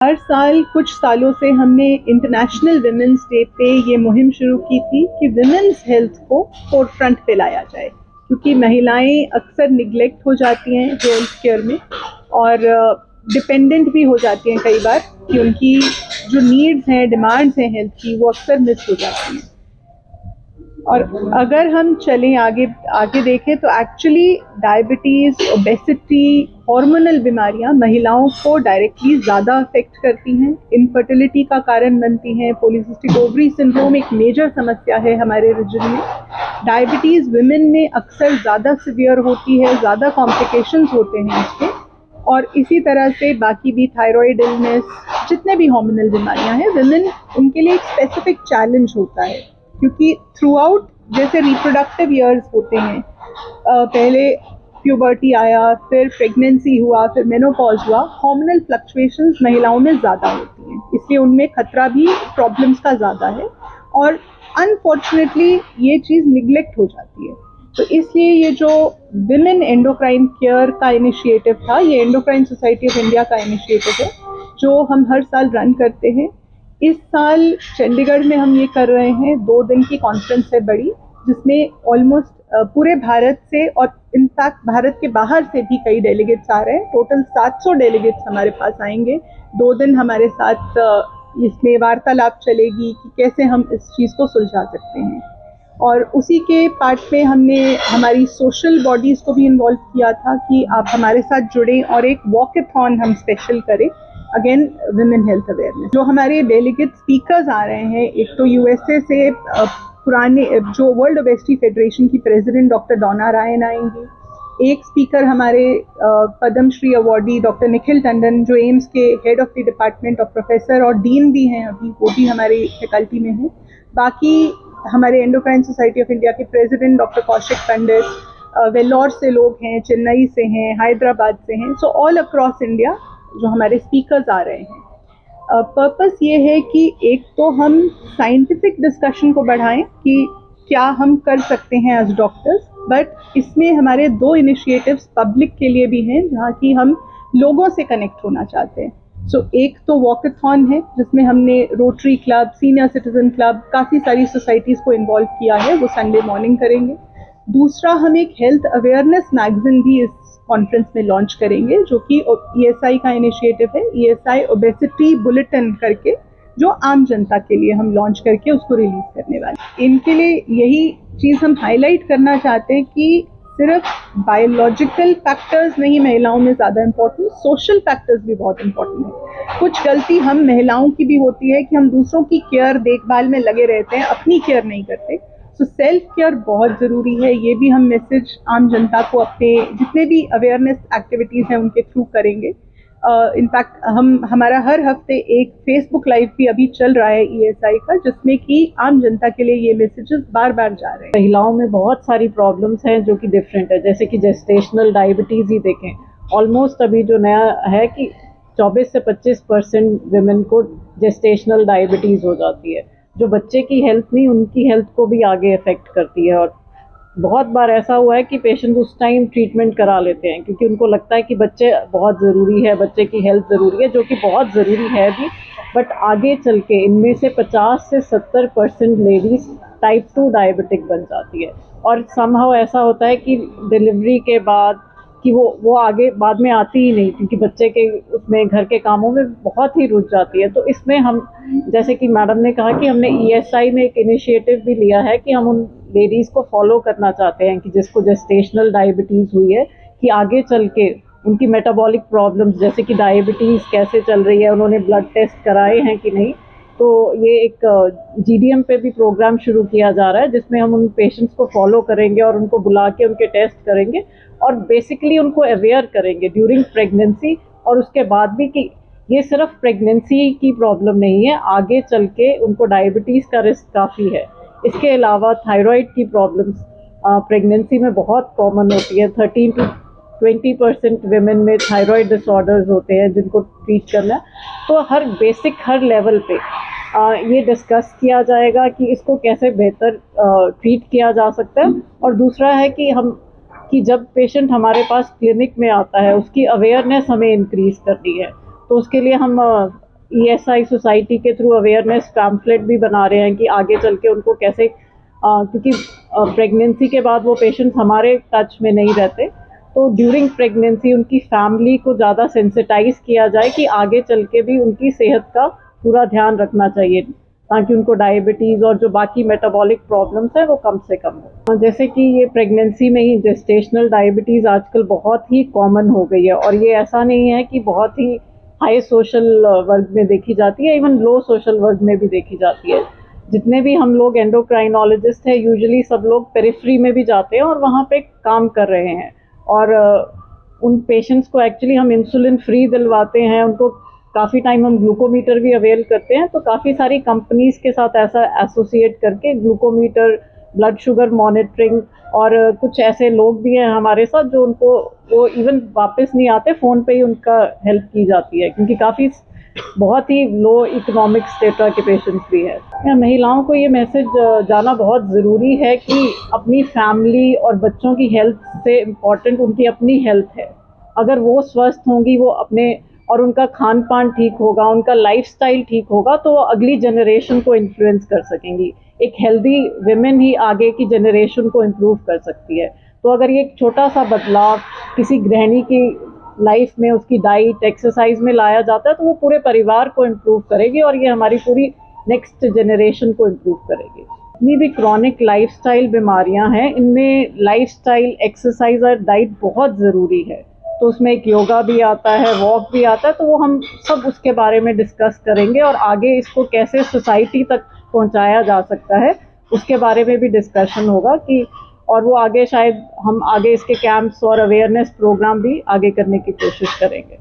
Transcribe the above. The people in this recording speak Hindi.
हर साल कुछ सालों से हमने इंटरनेशनल विमेंस डे पे ये मुहिम शुरू की थी कि विमेंस हेल्थ को फोरफ्रंट पे लाया जाए, क्योंकि महिलाएं अक्सर निग्लेक्ट हो जाती हैं हेल्थ केयर में और डिपेंडेंट भी हो जाती हैं कई बार कि उनकी जो नीड्स हैं, डिमांड्स हैं हेल्थ की, वो अक्सर मिस हो जाती हैं। और अगर हम चलें आगे आगे देखें तो एक्चुअली डायबिटीज़, ओबेसिटी, हार्मोनल बीमारियां महिलाओं को डायरेक्टली ज़्यादा अफेक्ट करती हैं, इनफर्टिलिटी का कारण बनती हैं। पॉलीसिस्टिक ओवरी सिंड्रोम एक मेजर समस्या है हमारे रीजन में। डायबिटीज़ विमेन में अक्सर ज़्यादा सिवियर होती है, ज़्यादा कॉम्प्लिकेशंस होते हैं इसके। और इसी तरह से बाकी भी थायराइड इलनेस, जितने भी हार्मोनल बीमारियां हैं, विमेन उनके लिए एक स्पेसिफिक चैलेंज होता है, क्योंकि थ्रू आउट जैसे रिप्रोडक्टिव ईयर्स होते हैं, पहले प्यूबर्टी आया, फिर प्रेगनेंसी हुआ, फिर मेनोपॉज हुआ, हार्मोनल फ्लक्चुएशंस महिलाओं में ज़्यादा होती हैं, इसलिए उनमें खतरा भी प्रॉब्लम्स का ज़्यादा है और अनफॉर्चुनेटली ये चीज़ निग्लेक्ट हो जाती है। तो इसलिए ये जो विमेन एंडोक्राइन केयर का इनिशिएटिव था, ये एंडोक्राइन सोसाइटी ऑफ इंडिया का इनिशिएटिव है जो हम हर साल रन करते हैं। इस साल चंडीगढ़ में हम ये कर रहे हैं, 2 दिन की कॉन्फ्रेंस है बड़ी, जिसमें ऑलमोस्ट पूरे भारत से और इनफैक्ट भारत के बाहर से भी कई डेलीगेट्स आ रहे हैं। टोटल 700 डेलीगेट्स हमारे पास आएंगे। 2 दिन हमारे साथ इसमें वार्तालाप चलेगी कि कैसे हम इस चीज़ को सुलझा सकते हैं। और उसी के पार्ट में हमने हमारी सोशल बॉडीज़ को भी इन्वॉल्व किया था कि आप हमारे साथ जुड़ें और एक वॉकथॉन हम स्पेशल करें अगेन विमेन हेल्थ अवेयरनेस। जो हमारे डेलीगेट स्पीकर्स आ रहे हैं, एक तो यूएसए से पुराने जो वर्ल्ड ओबेसिटी फेडरेशन की प्रेसिडेंट डॉक्टर डोना रायन आएंगी। एक स्पीकर हमारे पद्मश्री अवार्डी डॉक्टर निखिल टंडन, जो एम्स के head of the department of professor और डीन भी हैं अभी, वो भी हमारी फैकल्टी में हैं। बाकी हमारे एंडोक्राइन सोसाइटी ऑफ इंडिया के प्रेसिडेंट डॉक्टर कौशिक पंडित, वेल्लोर से लोग हैं, चेन्नई से हैं, हैदराबाद से हैं। सो ऑल अक्रॉस इंडिया जो हमारे स्पीकर्स आ रहे हैं। पर्पस ये है कि एक तो हम साइंटिफिक डिस्कशन को बढ़ाएं कि क्या हम कर सकते हैं एज डॉक्टर्स, बट इसमें हमारे 2 इनिशिएटिव्स पब्लिक के लिए भी हैं जहाँ की हम लोगों से कनेक्ट होना चाहते हैं। सो एक तो वॉकथॉन है जिसमें हमने rotary club, senior citizen club, काफ़ी सारी सोसाइटीज़ को इन्वॉल्व किया है, वो संडे मॉर्निंग करेंगे। दूसरा, हम एक हेल्थ अवेयरनेस मैगजीन भी इस कॉन्फ्रेंस में लॉन्च करेंगे, जो कि ईएसआई का इनिशिएटिव है, ईएसआई ओबेसिटी बुलेटिन करके, जो आम जनता के लिए हम लॉन्च करके उसको रिलीज करने वाले। इनके लिए यही चीज़ हम हाईलाइट करना चाहते हैं कि सिर्फ बायोलॉजिकल फैक्टर्स नहीं महिलाओं में ज़्यादा इम्पोर्टेंट, सोशल फैक्टर्स भी बहुत इम्पोर्टेंट है। कुछ गलती हम महिलाओं की भी होती है कि हम दूसरों की केयर देखभाल में लगे रहते हैं, अपनी केयर नहीं करते। तो सेल्फ केयर बहुत ज़रूरी है। ये भी हम मैसेज आम जनता को अपने जितने भी अवेयरनेस एक्टिविटीज़ हैं उनके थ्रू करेंगे। इनफैक्ट हमारा हर हफ्ते एक फेसबुक लाइव भी अभी चल रहा है ईएसआई का, जिसमें कि आम जनता के लिए ये मैसेजेस बार बार जा रहे हैं। महिलाओं में बहुत सारी प्रॉब्लम्स हैं जो कि डिफरेंट है, जैसे कि जेस्टेशनल डायबिटीज़ ही देखें। ऑलमोस्ट अभी जो नया है कि 24 से 25% विमेन को जेस्टेशनल डायबिटीज़ हो जाती है, जो बच्चे की हेल्थ नहीं उनकी हेल्थ को भी आगे अफेक्ट करती है। और बहुत बार ऐसा हुआ है कि पेशेंट उस टाइम ट्रीटमेंट करा लेते हैं क्योंकि उनको लगता है कि बच्चे बहुत ज़रूरी है, बच्चे की हेल्थ ज़रूरी है, जो कि बहुत ज़रूरी है भी। बट आगे चल के इनमें से 50 से 70% लेडीज़ टाइप 2 डायबिटिक बन जाती है। और समहाउ ऐसा होता है कि डिलीवरी के बाद कि वो आगे बाद में आती ही नहीं, क्योंकि बच्चे के उसमें घर के कामों में बहुत ही रुझ जाती है। तो इसमें हम, जैसे कि मैडम ने कहा कि हमने ईएसआई में एक इनिशिएटिव भी लिया है कि हम उन लेडीज़ को फॉलो करना चाहते हैं कि जिसको जेस्टेशनल डायबिटीज़ हुई है, कि आगे चल के उनकी मेटाबॉलिक प्रॉब्लम्स जैसे कि डायबिटीज़ कैसे चल रही है, उन्होंने ब्लड टेस्ट कराए हैं कि नहीं। तो ये एक जीडीएम पे भी प्रोग्राम शुरू किया जा रहा है जिसमें हम उन पेशेंट्स को फॉलो करेंगे और उनको बुला के उनके टेस्ट करेंगे और बेसिकली उनको अवेयर करेंगे ड्यूरिंग प्रेगनेंसी और उसके बाद भी कि ये सिर्फ प्रेगनेंसी की प्रॉब्लम नहीं है, आगे चल के उनको डायबिटीज़ का रिस्क काफ़ी है। इसके अलावा थायराइड की प्रॉब्लम्स प्रेगनेंसी में बहुत कॉमन होती है। 13 to 20% वेमेन में थायराइड डिसऑर्डर्स होते हैं जिनको ट्रीट करना है। तो हर लेवल पे ये डिस्कस किया जाएगा कि इसको कैसे बेहतर ट्रीट किया जा सकता है। और दूसरा है कि जब पेशेंट हमारे पास क्लिनिक में आता है उसकी अवेयरनेस हमें इंक्रीज़ करनी है। तो उसके लिए हम ESI सोसाइटी के थ्रू अवेयरनेस पैम्फलेट भी बना रहे हैं कि आगे चल के उनको कैसे, क्योंकि प्रेगनेंसी के बाद वो पेशेंट्स हमारे टच में नहीं रहते, तो ड्यूरिंग प्रेगनेंसी उनकी फैमिली को ज़्यादा सेंसिटाइज किया जाए कि आगे चल के भी उनकी सेहत का पूरा ध्यान रखना चाहिए, ताकि उनको डायबिटीज़ और जो बाकी मेटाबॉलिक प्रॉब्लम्स हैं वो कम से कम हो। जैसे कि ये प्रेगनेंसी में ही जेस्टेशनल डायबिटीज़ आजकल बहुत ही कॉमन हो गई है, और ये ऐसा नहीं है कि बहुत ही हाई सोशल वर्ग में देखी जाती है, इवन लो सोशल वर्ग में भी देखी जाती है। जितने भी हम लोग एंडोक्राइनोलॉजिस्ट हैं, यूजुअली सब लोग पेरिफेरी में भी जाते हैं और वहाँ पे काम कर रहे हैं, और उन पेशेंट्स को एक्चुअली हम इंसुलिन फ्री दिलवाते हैं, उनको काफ़ी टाइम हम ग्लूकोमीटर भी अवेल करते हैं। तो काफ़ी सारी कंपनीज के साथ ऐसा एसोसिएट करके ग्लूकोमीटर, ब्लड शुगर मॉनिटरिंग, और कुछ ऐसे लोग भी हैं हमारे साथ जो उनको वो इवन वापस नहीं आते, फ़ोन पे ही उनका हेल्प की जाती है, क्योंकि काफ़ी बहुत ही लो इकोनॉमिक स्टेटा के पेशेंट्स भी हैं। महिलाओं को ये मैसेज जाना बहुत ज़रूरी है कि अपनी फैमिली और बच्चों की हेल्थ से इम्पॉर्टेंट उनकी अपनी हेल्थ है। अगर वो स्वस्थ होंगी, वो अपने और उनका खान पान ठीक होगा, उनका लाइफस्टाइल ठीक होगा, तो वो अगली जनरेशन को इन्फ्लुएंस कर सकेंगी। एक हेल्दी विमेन ही आगे की जनरेशन को इम्प्रूव कर सकती है। तो अगर ये एक छोटा सा बदलाव किसी गृहिणी की लाइफ में, उसकी डाइट, एक्सरसाइज में लाया जाता है, तो वो पूरे परिवार को इम्प्रूव करेगी, और ये हमारी पूरी नेक्स्ट जनरेशन को इम्प्रूव करेगी। जितनी भी क्रॉनिक लाइफस्टाइल बीमारियां हैं, इनमें लाइफस्टाइल, एक्सरसाइज और डाइट बहुत ज़रूरी है। तो उसमें एक योगा भी आता है, वॉक भी आता है, तो वो हम सब उसके बारे में डिस्कस करेंगे, और आगे इसको कैसे सोसाइटी तक पहुंचाया जा सकता है उसके बारे में भी डिस्कशन होगा कि, और वो आगे शायद हम आगे इसके कैंप्स और अवेयरनेस प्रोग्राम भी आगे करने की कोशिश करेंगे।